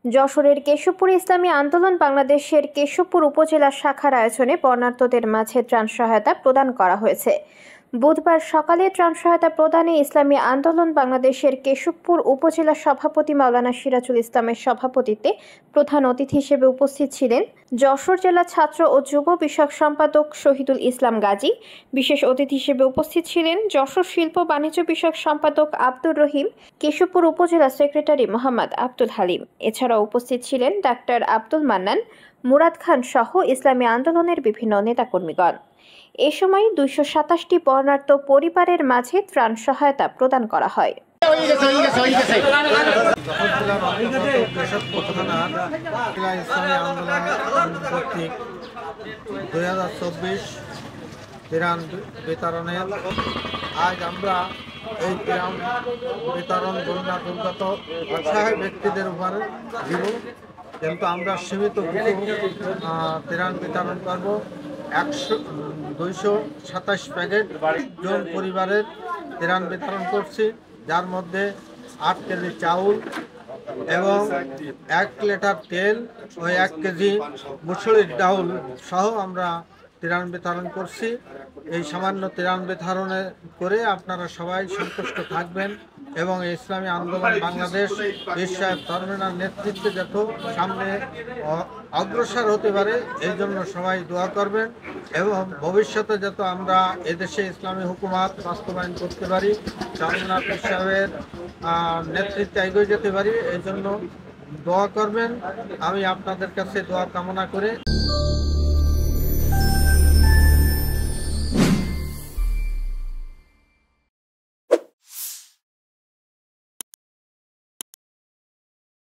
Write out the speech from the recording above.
যশোরের কেশবপুর ইসলামী আন্দোলন বাংলাদেশের কেশবপুর উপজেলা শাখার আয়োজনে বর্ণাঢ্যদের মাঝে ত্রাণ সহায়তা প্রদান করা হয়েছে। বুধবার সকালে ত্রাণ সহায়তা প্রদানে ইসলামী আন্দোলন বাংলাদেশের কেশবপুর উপজেলা সভাপতি মাওলানা সিরাজুল ইসলামের সভাপতিত্বে প্রধান অতিথি হিসেবে উপস্থিত ছিলেন যশোর জেলা ছাত্র ও যুব বিষয়ক সম্পাদক শহীদুল ইসলাম গাজী। বিশেষ অতিথি হিসেবে উপস্থিত ছিলেন যশোর শিল্প বাণিজ্য বিষয়ক সম্পাদক আব্দুর রহিম, কেশবপুর উপজেলা সেক্রেটারি মোহাম্মদ আব্দুল হালিম। এছাড়াও উপস্থিত ছিলেন ডাক্তার আব্দুল মান্নান, মুরাদ খান সহ ইসলামী আন্দোলনের বিভিন্ন নেতাকর্মীগণ। এ সময় ২২৭টি বর্ণাঢ্য পরিবারের মাঝে ত্রাণ সহায়তা প্রদান করা হয়। কর্তৃক 2024 ত্রাণ বিতরণের আজ আমরা এই ত্রাণ বিতরণ বন্যা দুর্গত অসহায় ব্যক্তিদের উপরে দিব, কিন্তু আমরা সীমিত কিছু ত্রাণ বিতরণ করব। 227 প্যাকেট জন পরিবারের ত্রাণ বিতরণ করছি, যার মধ্যে 8 কেজি চাউল এবং 1 লিটার তেল ও 1 কেজি মুসুরির ডাউল সহ আমরা ত্রাণ বিতরণ করছি। এই সামান্য ত্রাণ বিতরণে করে আপনারা সবাই সন্তুষ্ট থাকবেন এবং ইসলামী আন্দোলন বাংলাদেশ সাহেব ধর্মেনার নেতৃত্বে যত সামনে অগ্রসর হতে পারে এই জন্য সবাই দোয়া করবেন এবং ভবিষ্যতে যত আমরা এদেশে ইসলামী হুকুমত বাস্তবায়ন করতে পারি, ধর্মেনার সাহেবের নেতৃত্বে এগিয়ে যেতে পারি, এই জন্য দোয়া করবেন। আমি আপনাদের কাছে দোয়া কামনা করে